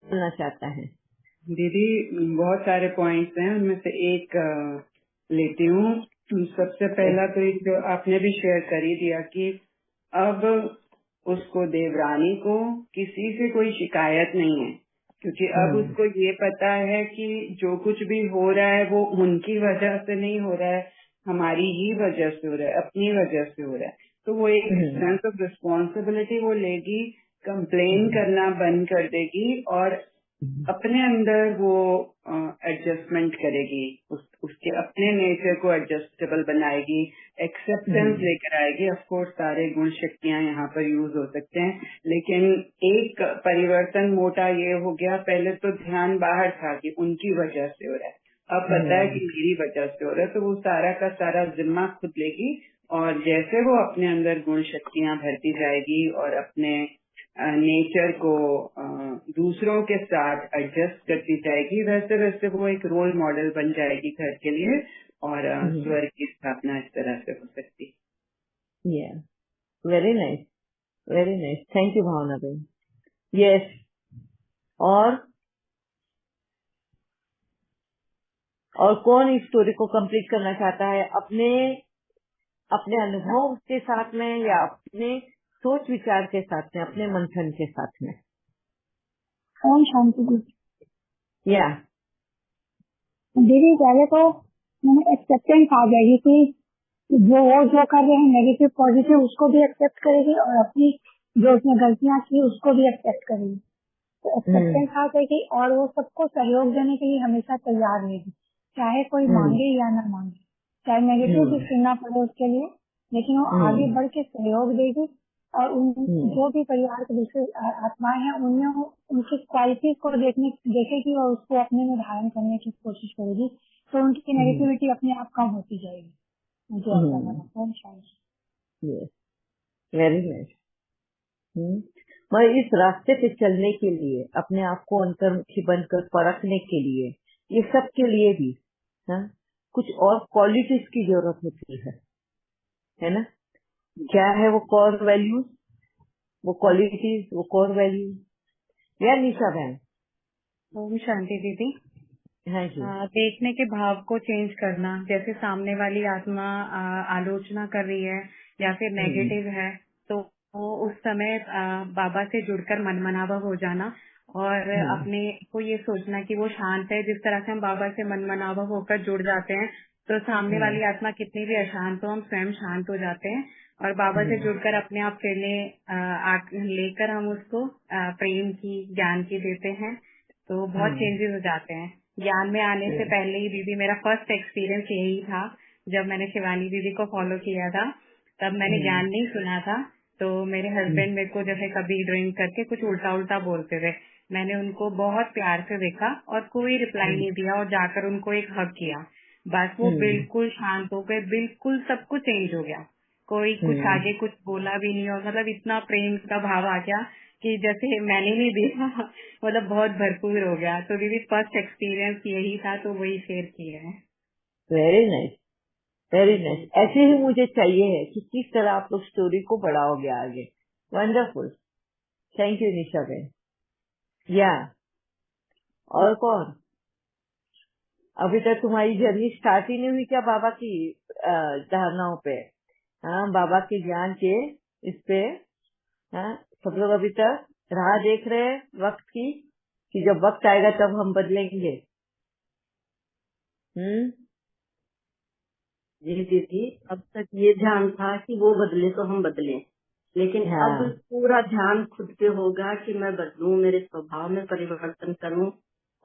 बोलना चाहता है? दीदी बहुत सारे पॉइंट्स हैं, उनमें से एक लेती हूँ। सबसे पहला तो एक जो आपने भी शेयर कर ही दिया कि अब उसको, देवरानी को किसी से कोई शिकायत नहीं है, क्योंकि अब उसको ये पता है कि जो कुछ भी हो रहा है वो उनकी वजह से नहीं हो रहा है, हमारी ही वजह से हो रहा है, अपनी वजह से हो रहा है। तो वो एक सेंस ऑफ रिस्पॉन्सिबिलिटी वो लेगी, कंप्लेन करना बंद कर देगी और अपने अंदर वो एडजस्टमेंट करेगी, उसके अपने नेचर को एडजस्टेबल बनाएगी, एक्सेप्टेंस लेकर आएगी। ऑफ कोर्स सारे गुण शक्तियां यहाँ पर यूज हो सकते हैं, लेकिन एक परिवर्तन मोटा ये हो गया, पहले तो ध्यान बाहर था कि उनकी वजह से हो रहा है, अब पता है कि मेरी वजह से हो रहा है, तो वो सारा का सारा जिम्मा खुद लेगी। और जैसे वो अपने अंदर गुण शक्तियां भरती जाएगी और अपने नेचर को दूसरों के साथ एडजस्ट करती जाएगी, वैसे वैसे वो एक रोल मॉडल बन जाएगी घर के लिए, और स्वर्ग की स्थापना इस तरह से हो सकती है। Very nice, very nice, thank you Bhavna बहन। यस, और कौन इस स्टोरी को कंप्लीट करना चाहता है अपने अपने अनुभव के साथ में, या अपने सोच विचार के साथ में, अपने मंथन के साथ में? ओम शांति जी। या दीदी पहले तो मैंने एक्सेप्टेंस आ जाएगी कि जो कर रहे हैं नेगेटिव पॉजिटिव उसको भी एक्सेप्ट करेगी, और अपनी जो उसने गलतियां की उसको भी एक्सेप्ट करेगी। तो एक्सेप्टेंस आ जाएगी और वो सबको सहयोग देने के लिए हमेशा तैयार रहेगी, चाहे कोई मांगे या ना मांगे, चाहे नेगेटिव भी सुनना पड़े उसके लिए, लेकिन वो आगे बढ़ के सहयोग देगी। और उन जो भी परिवार के दूसरे आत्माएं हैं उनमें वो उनकी क्वालिटीज को देखेगी और उसको अपने में धारण करने की कोशिश करेगी, तो उनकी नेगेटिविटी अपने आप कम होती जाएगी। मुझे ऐसा लगा। ओम शांति। Very nice. मैं इस रास्ते पे चलने के लिए, अपने आप को अंतर्मुखी बनकर परखने के लिए, ये सब के लिए भी कुछ और क्वालिटीज की जरूरत होती है ना? क्या है वो कोर वैल्यूज, वो क्वालिटीज, वो कोर वैल्यूज? या निशा बहन? ओम शांति दीदी। हाँ जी। देखने के भाव को चेंज करना, जैसे सामने वाली आत्मा आलोचना कर रही है या फिर नेगेटिव है, तो वो उस समय बाबा से जुड़कर मनमनावा हो जाना और अपने को ये सोचना कि वो शांत है। जिस तरह से हम बाबा से मनमनावा होकर जुड़ जाते हैं, तो सामने वाली आत्मा कितनी भी अशांत हो, हम स्वयं शांत हो जाते हैं और बाबा से जुड़कर अपने आप लेकर हम उसको प्रेम की, ज्ञान की देते हैं, तो बहुत चेंजेस हो जाते हैं। ज्ञान में आने से पहले ही दीदी, मेरा फर्स्ट एक्सपीरियंस यही था। जब मैंने शिवानी दीदी को फॉलो किया था, तब मैंने ज्ञान नहीं सुना था, तो मेरे हस्बैंड मेरे को जैसे कभी ड्रिंक करके कुछ उल्टा उल्टा बोलते थे। मैंने उनको बहुत प्यार से देखा और कोई रिप्लाई नहीं दिया और जाकर उनको एक हग किया। बस वो बिल्कुल शांत हो गए, बिल्कुल सब कुछ चेंज हो गया। कोई कुछ आगे कुछ बोला भी नहीं, और मतलब इतना प्रेम का भाव आ गया कि जैसे मैंने नहीं देखा, मतलब बहुत भरपूर हो गया। तो दीदी फर्स्ट एक्सपीरियंस यही था, तो वही शेयर किया है। Very nice, very nice. ऐसे ही मुझे चाहिए है कि किस तरह आप लोग स्टोरी को बढ़ाओगे आगे। वंडरफुल, थैंक यू निशा बहन। या और कौन? अभी तक तुम्हारी जर्नी स्टार्ट ही नहीं हुई क्या बाबा की धारणाओं पे? हाँ, बाबा के ज्ञान के इस पे सब लोग अभी तक राह देख रहे हैं वक्त की, कि जब वक्त आएगा तब हम बदलेंगे। जी दीदी, अब तक ये ध्यान था कि वो बदले तो हम बदले, लेकिन अब पूरा ध्यान खुद पे होगा कि मैं बदलूं, मेरे स्वभाव में परिवर्तन करूं,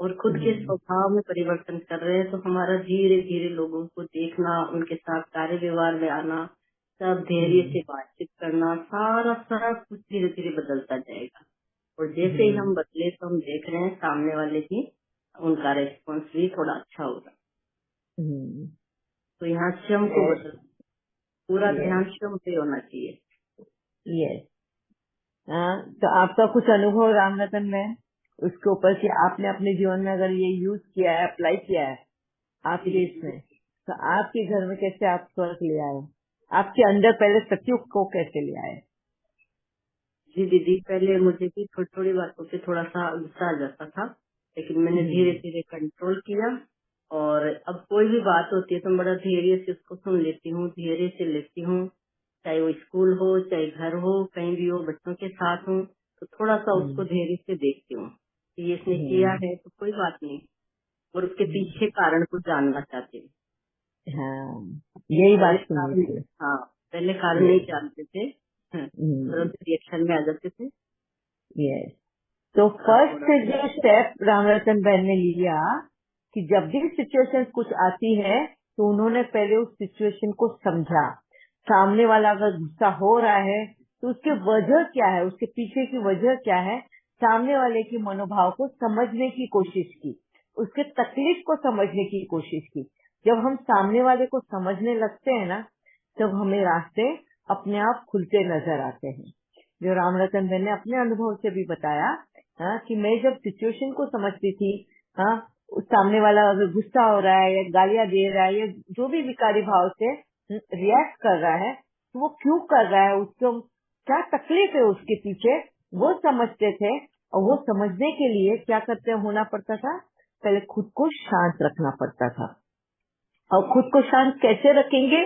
और खुद के स्वभाव में परिवर्तन कर रहे हैं तो हमारा धीरे धीरे लोगों को देखना, उनके साथ कार्य व्यवहार में आना, सब धैर्य से बातचीत करना, सारा सारा कुछ धीरे धीरे बदलता जाएगा। और जैसे ही हम बदले तो हम देख रहे हैं सामने वाले की, उनका रेस्पॉन्स भी थोड़ा अच्छा होगा। तो यहाँ श्रम को बदल, पूरा ध्यान श्रम पे होना चाहिए। यस। तो आपका कुछ अनुभव राम रतन में उसके ऊपर कि आपने अपने जीवन में अगर ये यूज किया है, अप्लाई किया है आपके इसमें, तो आपके घर में कैसे आप स्वर्ग ले आए? आपके अंदर पहले सत्युग को कैसे ले आए? जी दीदी, पहले मुझे भी थोड़ी थोड़ी बातों पे थोड़ा सा गुस्सा आ जाता था, लेकिन मैंने धीरे धीरे कंट्रोल किया। और अब कोई भी बात होती है तो बड़ा धैर्य से उसको सुन लेती हूँ, धैर्य से लेती हूँ, चाहे वो स्कूल हो चाहे घर हो, कहीं भी हो, बच्चों के साथ हूँ, तो थोड़ा सा उसको धैर्य से देखती हूँ कि ये इसने किया है तो कोई बात नहीं, और उसके पीछे कारण को जानना चाहती हूँ। हाँ, यही बात सुनी थी। हाँ, पहले कारण नहीं जानते थे, तुरंत रिएक्शन में आ जाते थे। यस, तो फर्स्ट जो स्टेप रामरतन बहन ने लिया कि जब भी सिचुएशन कुछ आती है तो उन्होंने पहले उस सिचुएशन को समझा। सामने वाला अगर गुस्सा हो रहा है तो उसकी वजह क्या है, उसके पीछे की वजह क्या है, सामने वाले के मनोभाव को समझने की कोशिश की, उसके तकलीफ को समझने की कोशिश की। जब हम सामने वाले को समझने लगते हैं ना, तब हमें रास्ते अपने आप खुलते नजर आते हैं। जो रामरतन बहन ने अपने अनुभव से भी बताया, कि मैं जब सिचुएशन को समझती थी, उस सामने वाला अगर गुस्सा हो रहा है या गालियां दे रहा है या जो भी विकारी भाव से रिएक्ट कर रहा है, तो वो क्यों कर रहा है, उसको क्या तकलीफ है उसके पीछे, वो समझते थे। और वो समझने के लिए क्या करते होना पड़ता था, पहले खुद को शांत रखना पड़ता था। और खुद को शांत कैसे रखेंगे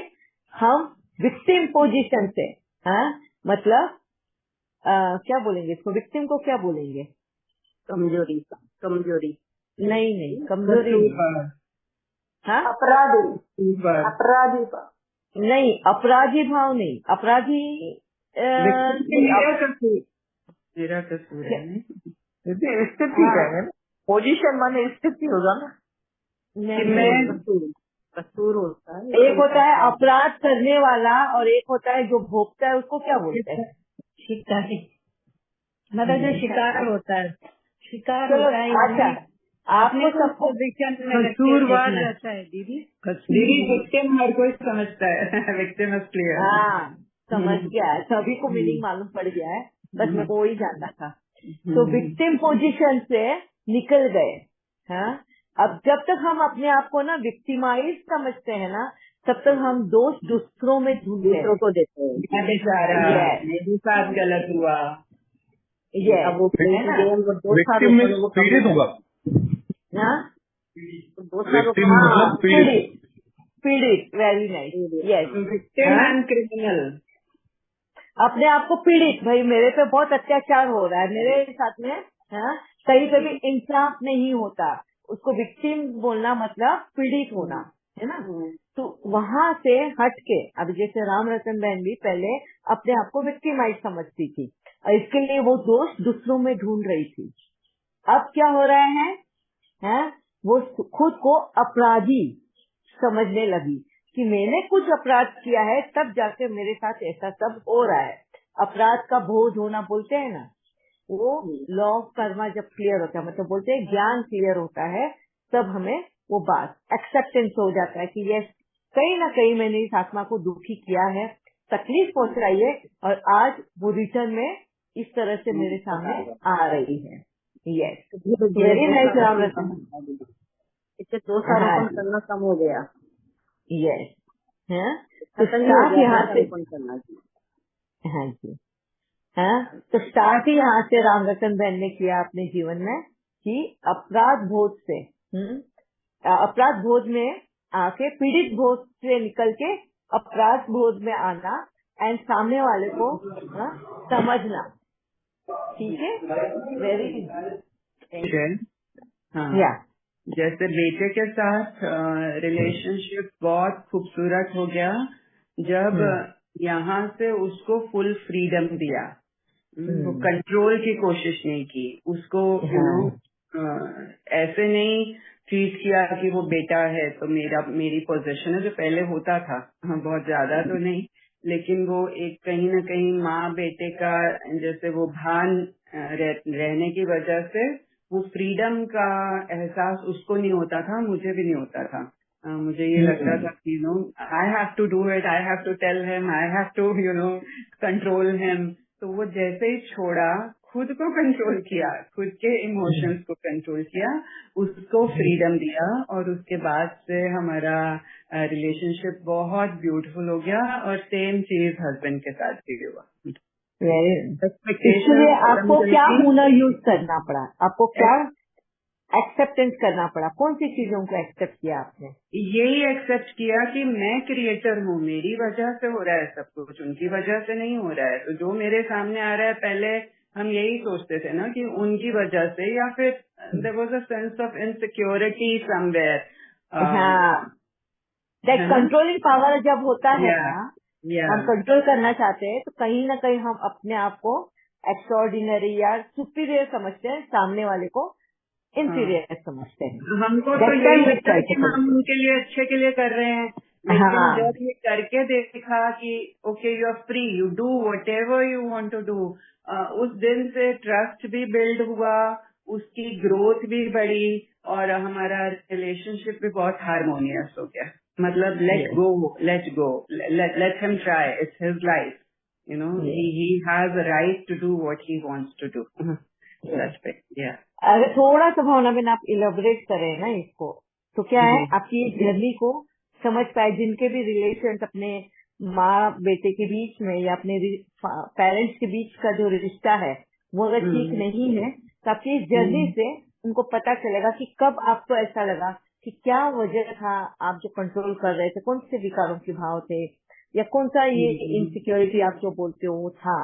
हम? विक्टिम पोजीशन से। मतलब क्या बोलेंगे इसको, विक्टिम को क्या बोलेंगे? कमजोरी नहीं, कमजोरी नहीं। हाँ, अपराधी नहीं, अपराधी भाव नहीं, अपराधी मेरा कसूर है स्थिति है, पोजीशन माने स्थिति होगा ना, कसूर होता है। एक होता है अपराध करने वाला और एक होता है जो भोगता है, उसको क्या बोलते हैं? शिकारी, मतलब जो शिकार होता है, अच्छा, आपने सबको कसूरवार रहता है दीदी। विक्टिम हर कोई समझता है, विक्टिम इज क्लियर। हाँ, समझ गया है, सभी को मीनिंग मालूम पड़ गया है, बस मेरे को वही जानना था। तो विक्टिम पोजीशन से निकल गए। हाँ, अब जब तक हम अपने आप को ना विक्टिमाइज समझते हैं ना, तब तक हम दोष दूसरों में दूसरों को देते हैं। मैं बेचारा, मेरे साथ गलत हुआ, अब वो विक्टिम में पीड़ित होगा। पीड़ित, very nice, yes. Victim and criminal, अपने आप को पीड़ित, भाई मेरे पे बहुत अत्याचार हो रहा है, मेरे साथ में कहीं पे भी इंसाफ नहीं होता, उसको विक्टिम बोलना मतलब पीड़ित होना, है ना। तो वहाँ से हट के, अब जैसे रामरतन बहन भी पहले अपने आप को विक्टिमाइज समझती थी और इसके लिए वो दोष दूसरों में ढूंढ रही थी। अब क्या हो रहा है, वो खुद को अपराधी समझने लगी कि मैंने कुछ अपराध किया है, तब जाके मेरे साथ ऐसा सब हो रहा है। अपराध का बोझ होना बोलते हैं ना, वो लॉ ऑफ कर्मा जब क्लियर होता है, मतलब बोलते हैं ज्ञान क्लियर होता है, तब हमें वो बात एक्सेप्टेंस हो जाता है कि यस, कहीं ना कहीं मैंने इस आत्मा को दुखी किया है, तकलीफ पहुंचाई है, और आज वो रिटर्न में इस तरह से मेरे सामने आ रही है। Yes, very nice Ramratan. इससे दोषारोपण करना कम हो गया। यस, तो स्टार्ट यहाँ से करना जी। हाँ जी, तो स्टार्ट ही यहाँ से रामरतन बहन ने किया अपने जीवन में कि अपराध बोझ से, अपराध बोझ में आके पीड़ित बोझ से निकल के अपराध बोझ में आना एंड सामने वाले को समझना। ठीक है, वेरी हाँ। जैसे बेटे के साथ रिलेशनशिप बहुत खूबसूरत हो गया जब यहाँ से उसको फुल फ्रीडम दिया, वो कंट्रोल की कोशिश नहीं की, उसको ऐसे नहीं ट्रीट किया कि वो बेटा है तो मेरी पोजीशन है, जो पहले होता था। बहुत ज्यादा तो नहीं, लेकिन वो एक कहीं ना कहीं माँ बेटे का जैसे वो भान रहने की वजह से वो फ्रीडम का एहसास उसको नहीं होता था, मुझे भी नहीं होता था। मुझे ये लगता था कि I have to do it, I have to tell him, I have to control him. तो वो जैसे ही छोड़ा, खुद को कंट्रोल किया, खुद के इमोशंस को कंट्रोल किया, उसको फ्रीडम दिया, और उसके बाद से हमारा रिलेशनशिप बहुत ब्यूटीफुल हो गया। और सेम चीज हस्बैंड के साथ भी हुआ। वेरी। एक्सपेक्टेशन इसलिए आपको क्या हुनर यूज करना पड़ा, आपको क्या एक्सेप्टेंस करना पड़ा, कौन सी चीजों को एक्सेप्ट किया आपने? यही एक्सेप्ट किया कि मैं क्रिएटर हूँ, मेरी वजह से हो रहा है सब कुछ, उनकी वजह से नहीं हो रहा है। तो जो मेरे सामने आ रहा है, पहले हम यही सोचते थे ना कि उनकी वजह से, या फिर there was a sense of insecurity somewhere. हाँ, दैट कंट्रोलिंग पावर जब होता है ना, हम कंट्रोल करना चाहते हैं तो कहीं ना कहीं हम अपने आप को एक्स्ट्राऑर्डिनरी या सुपीरियर समझते हैं, सामने वाले को इंफीरियर समझते हैं। हमको तो यही लगता है कि हम उनके लिए अच्छे के लिए कर रहे हैं, लेकिन जब ये करके देखा कि okay you are free, you do whatever you want to do, उस दिन से ट्रस्ट भी बिल्ड हुआ, उसकी ग्रोथ भी बढ़ी, और हमारा रिलेशनशिप भी बहुत हारमोनियस हो गया। मतलब let go, let him try, it's his life, you know, he has a right to do what he wants to do. अगर थोड़ा सा भावना में आप इलेबोरेट करें ना इसको, तो क्या है, आपकी जर्नी को समझ पाए, जिनके भी रिलेशन अपने माँ बेटे के बीच में या अपने पेरेंट्स के बीच का जो रिश्ता है वो अगर ठीक नहीं है, तो आपकी इस जर्नी से उनको पता चलेगा कि कब आपको ऐसा लगा कि क्या वजह था, आप जो कंट्रोल कर रहे थे, कौन से विकारों के भाव थे, या कौन सा ये इनसिक्योरिटी आप जो बोलते हो वो था,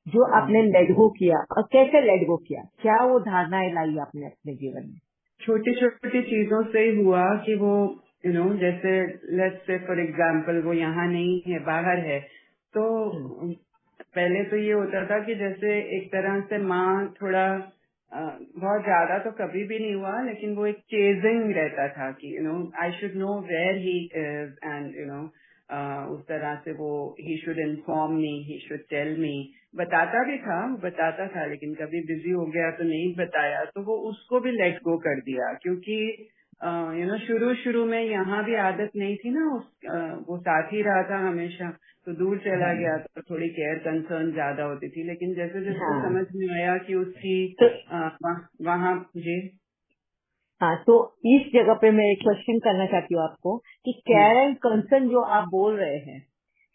जो आपने लेट गो किया, और कैसे लेट गो किया, क्या वो धारणाएं लाई आपने अपने जीवन में? छोटी छोटी चीजों से ही हुआ कि वो यू नो, जैसे लेट्स से फॉर एग्जांपल वो यहाँ नहीं है, बाहर है, तो पहले तो ये होता था कि जैसे एक तरह से माँ थोड़ा बहुत ज्यादा तो कभी भी नहीं हुआ, लेकिन वो एक चेजिंग रहता था कि you know I should know where he is, and you know उस तरह से वो he should inform me, he should tell me, बताता था, लेकिन कभी बिजी हो गया तो नहीं बताया, तो वो उसको भी लेट गो कर दिया, क्योंकि यू नो शुरू में यहाँ भी आदत नहीं थी ना, वो साथ ही रहा था हमेशा, तो दूर चला गया तो थोड़ी केयर कंसर्न ज्यादा होती थी, लेकिन जैसे जैसे समझ में आया कि उसकी वहाँ जी। हाँ, तो इस जगह पे मैं एक क्वेश्चन करना चाहती हूँ आपको कि केयर एंड कंसर्न जो आप बोल रहे हैं,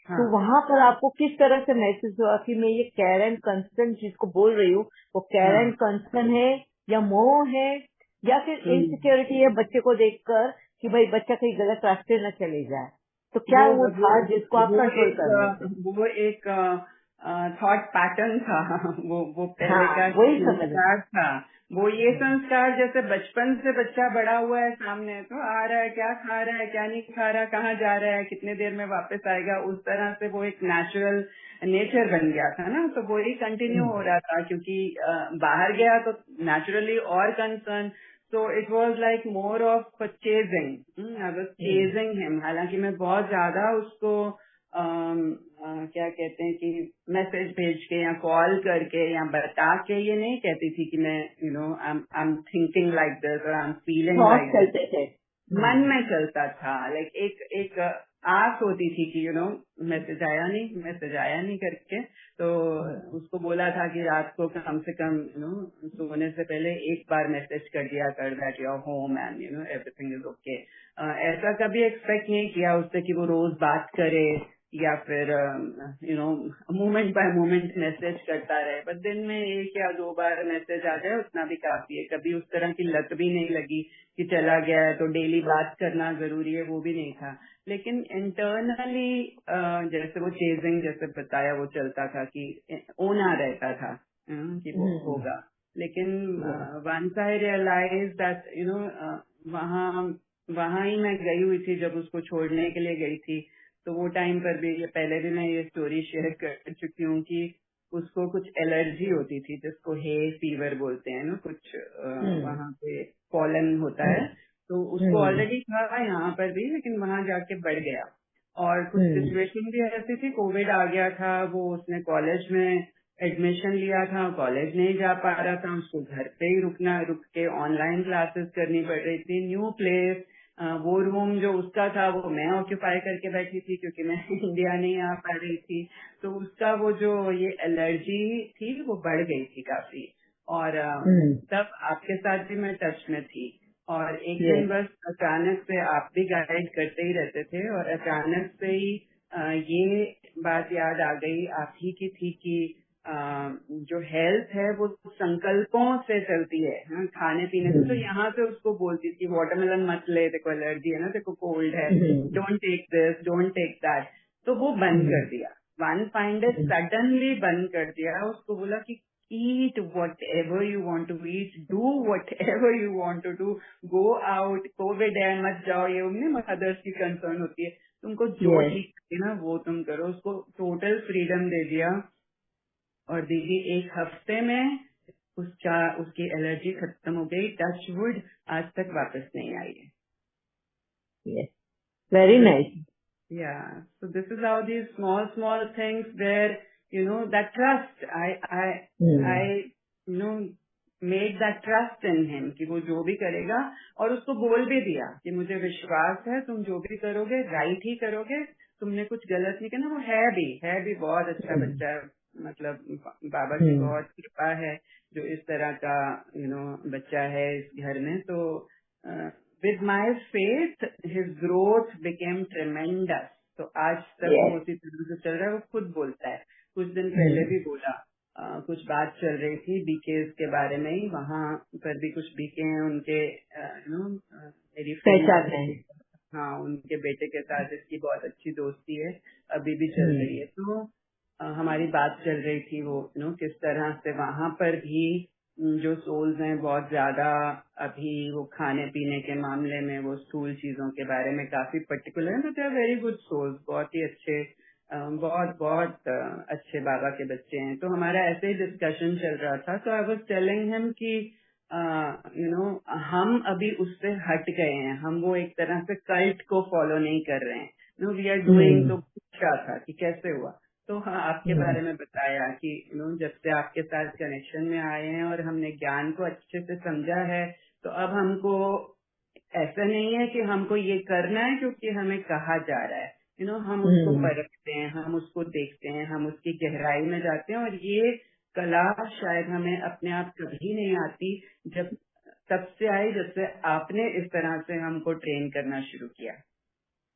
तो वहाँ पर आपको किस तरह से महसूस हुआ कि मैं ये केयर एंड कंसर्न जिसको बोल रही हूँ वो केयर एंड कंसर्न है, या मोह है, या फिर इनसिक्योरिटी है बच्चे को देखकर कि भाई बच्चा कहीं गलत रास्ते न चले जाए, तो क्या वो था जिसको आप कंट्रोल कर रहे थे? वो एक थॉट पैटर्न था, वो पहले का वही संस्कार था, वो ये संस्कार जैसे बचपन से बच्चा बड़ा हुआ है सामने, तो आ रहा है, क्या खा रहा है, क्या नहीं खा रहा है, कहाँ जा रहा है, कितने देर में वापस आएगा, उस तरह से वो एक नेचुरल नेचर बन गया था ना, तो वो ही कंटिन्यू हो रहा था, क्योंकि बाहर गया तो नेचुरली और concern, so it was like more of chasing. I was chasing him. हालांकि मैं बहुत ज्यादा उसको क्या कहते हैं कि मैसेज भेज के या कॉल करके या बता के ये नहीं कहती थी कि मैं you know I am thinking like this और आई एम फीलिंग लाइक चलते थे, मन में चलता था, लाइक एक आस होती थी कि यू नो मैसेज आया नहीं करके, तो उसको बोला था कि रात को कम से कम यू नो सोने से पहले एक बार मैसेज कर दिया कर that you are home and you know everything is okay. ऐसा कभी एक्सपेक्ट नहीं किया उससे कि वो रोज बात करे या फिर you know moment bye moment message करता रहे, बट दिन में एक या दो बार मैसेज आ जाए उतना भी काफी है। कभी उस तरह की लत भी नहीं लगी कि चला गया है तो डेली बात करना जरूरी है, वो भी नहीं था। लेकिन इंटरनली जैसे वो चेजिंग जैसे बताया वो चलता था कि ओना रहता था कि वो होगा, लेकिन once I realise that you know वहाँ ही मैं गई हुई थी जब उसको छोड़ने के लिए गई थी, तो वो टाइम पर भी पहले भी मैं ये स्टोरी शेयर कर चुकी हूँ कि उसको कुछ एलर्जी होती थी जिसको हे फीवर बोलते हैं ना, कुछ वहाँ पे पॉलन होता है, तो उसको ऑलरेडी था यहाँ पर भी, लेकिन वहाँ जाके बढ़ गया। और कुछ सिचुएशन भी ऐसी थी, कोविड आ गया था, वो उसने कॉलेज में एडमिशन लिया था, कॉलेज नहीं जा पा रहा था, उसको घर पे ही रुक के ऑनलाइन क्लासेस करनी पड़ रही थी, न्यू प्लेस, वो रूम जो उसका था वो मैं ऑक्यूपाई करके बैठी थी क्योंकि मैं इंडिया नहीं आ पा रही थी, तो उसका वो जो ये एलर्जी थी वो बढ़ गई थी काफी। और तब आपके साथ भी मैं टच में थी, और एक दिन बस अचानक से आप भी गाइड करते ही रहते थे, और अचानक से ही ये बात याद आ गई आप ही की थी कि जो हेल्थ है वो संकल्पों से चलती है, हाँ, खाने पीने से। तो यहाँ से उसको बोलती थी वाटरमेलन मत ले, देखो एलर्जी है ना, देखो कोल्ड है, don't take this, don't take that. तो वो बंद कर दिया, वन फाइन डे सडनली बंद कर दिया। उसको बोला कि eat whatever you want to eat, do whatever you want to do, go out, Covid है मत जाओ, ये उन्हें मदर्स की कंसर्न होती है, तुमको जो ठीक है ना वो तुम करो। उसको टोटल फ्रीडम दे दिया और दीदी 1 हफ्ते में उसकी एलर्जी खत्म हो गई। टच वुड, आज तक वापस नहीं आई है। Very nice. Yeah, so this is how these small things where, you know, that trust, I made that trust in him कि वो जो भी करेगा, और उसको बोल भी दिया कि मुझे विश्वास है तुम जो भी करोगे राइट ही करोगे, तुमने कुछ गलत नहीं करना। वो है भी बहुत अच्छा बच्चा है, मतलब बाबा की बहुत कृपा है जो इस तरह का बच्चा है इस घर में। तो with my faith his growth became tremendous। तो आज तक वो उसी तरह से चल रहा है। वो खुद बोलता है, कुछ दिन पहले भी बोला, कुछ बात चल रही थी बीकेस के बारे में ही, वहाँ पर भी कुछ बीके हैं उनके मेरी फ्रेंड, हाँ, उनके बेटे के साथ इसकी बहुत अच्छी दोस्ती है, अभी भी चल रही है। तो हमारी बात चल रही थी वो किस तरह से वहाँ पर भी जो सोल्स हैं बहुत ज्यादा अभी वो खाने पीने के मामले में वो स्थूल चीजों के बारे में काफी पर्टिकुलर है। तो they are very good souls, बहुत ही अच्छे, बहुत अच्छे बाबा के बच्चे हैं। तो हमारा ऐसे ही डिस्कशन चल रहा था। तो आई वाज टेलिंग हिम कि हम अभी उससे हट गए हैं, हम वो एक तरह से कल्ट को फॉलो नहीं कर रहे हैं, वी आर डूइंग। तो पूछा था कि कैसे हुआ, तो हाँ आपके बारे में बताया कि जब से आपके साथ कनेक्शन में आए हैं और हमने ज्ञान को अच्छे से समझा है, तो अब हमको ऐसा नहीं है कि हमको ये करना है क्योंकि हमें कहा जा रहा है, हम उसको परखते हैं, हम उसको देखते हैं, हम उसकी गहराई में जाते हैं। और ये कला शायद हमें अपने आप कभी नहीं आती, जब तब से आई जब से आपने इस तरह से हमको ट्रेन करना शुरू किया।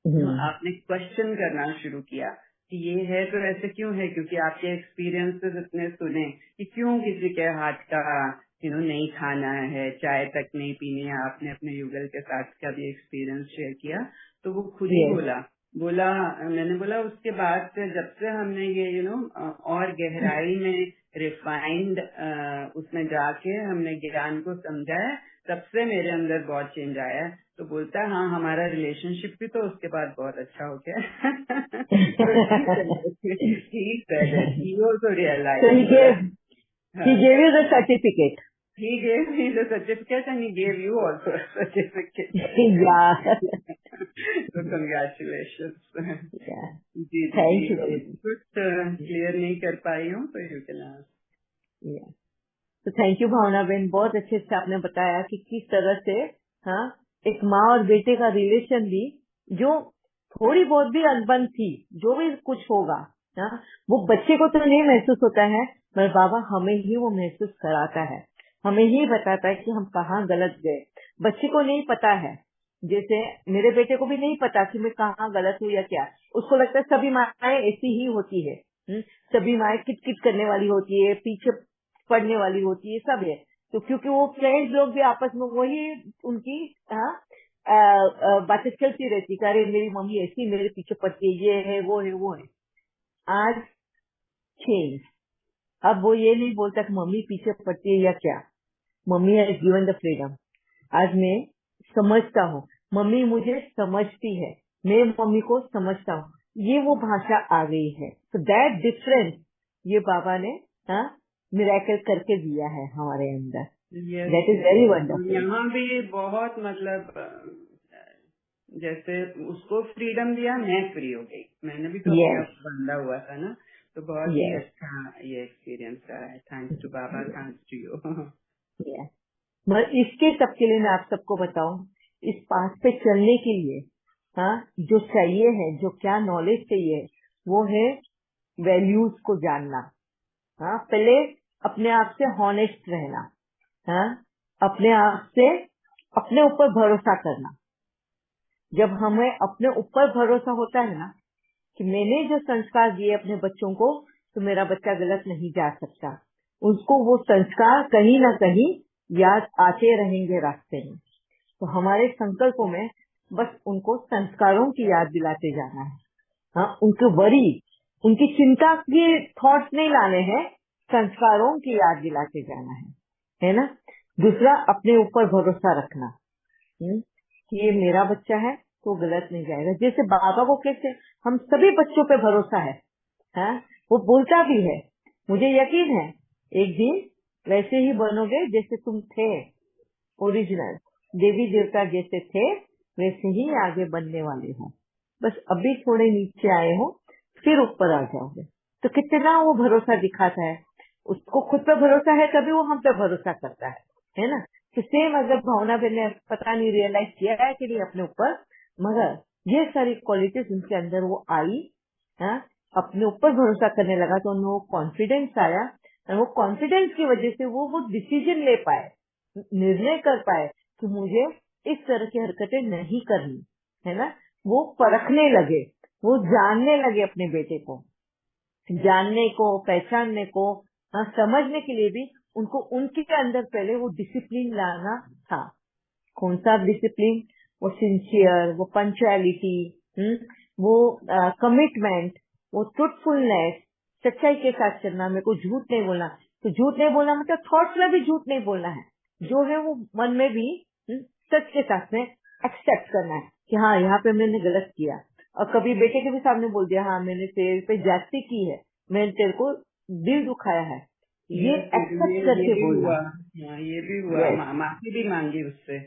तो आपने क्वेश्चन करना शुरू किया कि ये है तो ऐसे क्यों है, क्योंकि आपके एक्सपीरियंसेस इतने सुने कि क्यों किसी के हाथ का नहीं खाना है, चाय तक नहीं पीनी है। आपने अपने युगल के साथ का भी एक्सपीरियंस शेयर किया। तो वो खुद ही बोला, मैंने बोला उसके बाद से जब से हमने ये और गहराई में रिफाइंड उसमें जाके हमने ज्ञान को समझा है, तब से मेरे अंदर बहुत चेंज आया है। तो बोलता है हाँ हमारा रिलेशनशिप भी तो उसके बाद बहुत अच्छा हो गया। He also realized. He gave you the certificate. He gave me the certificate and he gave you also a certificate. Yeah. So congratulations. Yeah. जी Thank you. कुछ क्लियर नहीं कर पाई हूँ तो यू कैन आस्क। Yeah. तो thank you Bhavna बहन, बहुत अच्छे से आपने बताया कि किस तरह से हाँ एक माँ और बेटे का रिलेशन भी, जो थोड़ी बहुत भी अनबन थी, जो भी कुछ होगा हाँ, वो बच्चे को तो नहीं महसूस होता है, मगर बाबा हमें ही वो महसूस कराता है, हमें ही बताता है कि हम कहाँ गलत गए। बच्चे को नहीं पता है, जैसे मेरे बेटे को भी नहीं पता कि मैं कहाँ गलत हूँ या क्या। उसको लगता है सभी माएँ ऐसी ही होती है, सभी माएँ किटकिट करने वाली होती है, पीछे पढ़ने वाली होती है, सब है। तो क्योंकि वो फ्रेंड्स लोग भी आपस में वही उनकी बातें चलती रहती, अरे मेरी मम्मी ऐसी मेरे पीछे पड़ती है, ये है वो है वो है। आज चेंज, अब वो ये नहीं बोलता कि मम्मी पीछे पड़ती है या क्या, mummy has given the freedom. आज मैं समझता हूँ, मम्मी मुझे समझती है, मैं मम्मी को समझता हूँ, ये वो भाषा आ गई है। तो दैट डिफरेंस ये बाबा ने मिरेकल करके दिया है हमारे अंदर। That is very wonderful. यहाँ भी बहुत मतलब जैसे उसको फ्रीडम दिया, मैं फ्री हो गई, मैंने भी तो बंधा हुआ था ना। तो बहुत ही अच्छा ये एक्सपीरियंस रहा है। Thanks to Baba, thanks to you. मगर इसके सबके लिए मैं आप सबको बताऊं, इस पाथ पे चलने के लिए जो चाहिए है, जो क्या नॉलेज चाहिए, वो है वैल्यूज को जानना। पहले अपने आप से हॉनेस्ट रहना, अपने आप से अपने ऊपर भरोसा करना। जब हमें अपने ऊपर भरोसा होता है ना, कि मैंने जो संस्कार दिए अपने बच्चों को, तो मेरा बच्चा गलत नहीं जा सकता। उसको वो संस्कार कहीं ना कहीं याद आते रहेंगे रास्ते में। तो हमारे संकल्पों में बस उनको संस्कारों की याद दिलाते जाना है। हाँ, उनके वरी, उनकी चिंता के थॉट्स नहीं लाने हैं, संस्कारों की याद दिलाते जाना है ना। दूसरा, अपने ऊपर भरोसा रखना कि ये मेरा बच्चा है तो गलत नहीं जाएगा। जैसे बाबा को कैसे हम सभी बच्चों पे भरोसा है, हाँ? वो बोलता भी है, मुझे यकीन है एक दिन वैसे ही बनोगे जैसे तुम थे, ओरिजिनल देवी देवता जैसे थे वैसे ही आगे बनने वाले हो। बस अभी थोड़े नीचे आए हो, फिर ऊपर आ जाओगे। तो कितना वो भरोसा दिखाता है। उसको खुद पे भरोसा है तभी वो हम पे भरोसा करता है ना। तो सेम अगर भावना बहन ने पता नहीं रियलाइज किया है कि नहीं अपने ऊपर, मगर ये सारी क्वालिटीज उनके अंदर वो आई, हाँ, अपने ऊपर भरोसा करने लगा तो उन्हें वो कॉन्फिडेंस आया, और वो कॉन्फिडेंस की वजह से वो डिसीजन ले पाए, निर्णय कर पाए कि मुझे इस तरह की हरकतें नहीं करनी, है ना। वो परखने लगे, वो जानने लगे अपने बेटे को, जानने को, पहचानने को, हाँ, समझने के लिए भी उनको उनके अंदर पहले वो डिसिप्लिन लाना था। कौन सा डिसिप्लिन? वो सिंसियर, वो पंक्चुअलिटी, वो कमिटमेंट, वो ट्रूथफुलनेस, सच्चाई के साथ चलना, मेरे को झूठ नहीं बोलना। तो झूठ नहीं बोलना मतलब थॉट्स में भी झूठ नहीं बोलना है, जो है वो मन में भी सच के साथ में एक्सेप्ट करना है कि हाँ यहाँ पे मैंने गलत किया। और कभी बेटे के भी सामने बोल दिया, हाँ मैंने तेरे पे ज्यादती की है, मैंने तेरे को दिल दुखाया है, ये एक्सेप्ट करके बोलना। ये भी हुआ, माफी भी मांगी उससे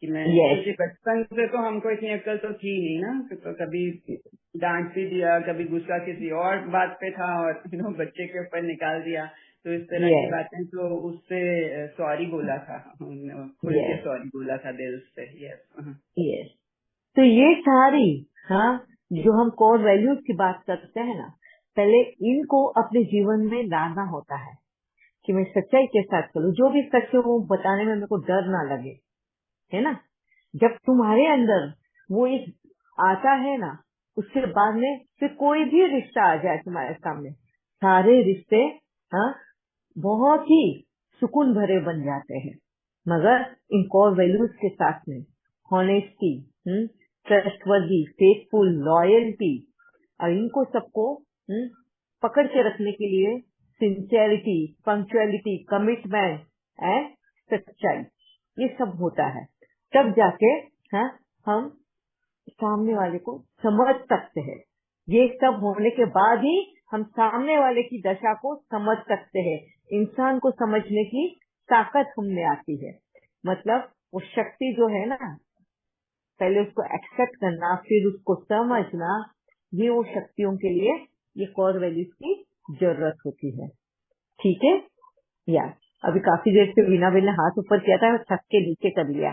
कि मैं, क्योंकि बचपन से तो हमको इतनी अक्ल तो थी नहीं ना, तो कभी डांट भी दिया, कभी गुस्सा किसी और बात पे था और बच्चे के ऊपर निकाल दिया, तो इस तरह की बातें, तो उससे सॉरी बोला था, खुल के सॉरी बोला था दिल से। यस, तो ये सारी, हाँ, जो हम कोर वैल्यूज की बात करते हैं ना, पहले इनको अपने जीवन में लाना होता है कि मैं सच्चाई के साथ चलूं, जो भी सच है वो बताने में मेरे को डर ना लगे, है ना। जब तुम्हारे अंदर वो एक आता है ना, उसके बाद में फिर कोई भी रिश्ता आ जाए तुम्हारे सामने, सारे रिश्ते, हाँ, बहुत ही सुकून भरे बन जाते हैं। मगर इन कोर वैल्यूज के साथ में हॉनेस्टी, ट्रस्टवर्दी, फेथफुल, लॉयल्टी, और इनको सबको पकड़ के रखने के लिए सिंसियरिटी, पंक्चुअलिटी, कमिटमेंट एंड सच्चाई, ये सब होता है। तब जाके, हाँ, हम सामने वाले को समझ सकते हैं। ये सब होने के बाद ही हम सामने वाले की दशा को समझ सकते हैं। इंसान को समझने की ताकत हमने आती है, मतलब वो शक्ति जो है ना, पहले उसको एक्सेप्ट करना, फिर उसको समझना, ये वो शक्तियों के लिए ये कोर वैल्यूज की जरूरत होती है। ठीक है। या अभी काफी देर से वीना बेन ने हाथ ऊपर किया था, थक के नीचे कर लिया।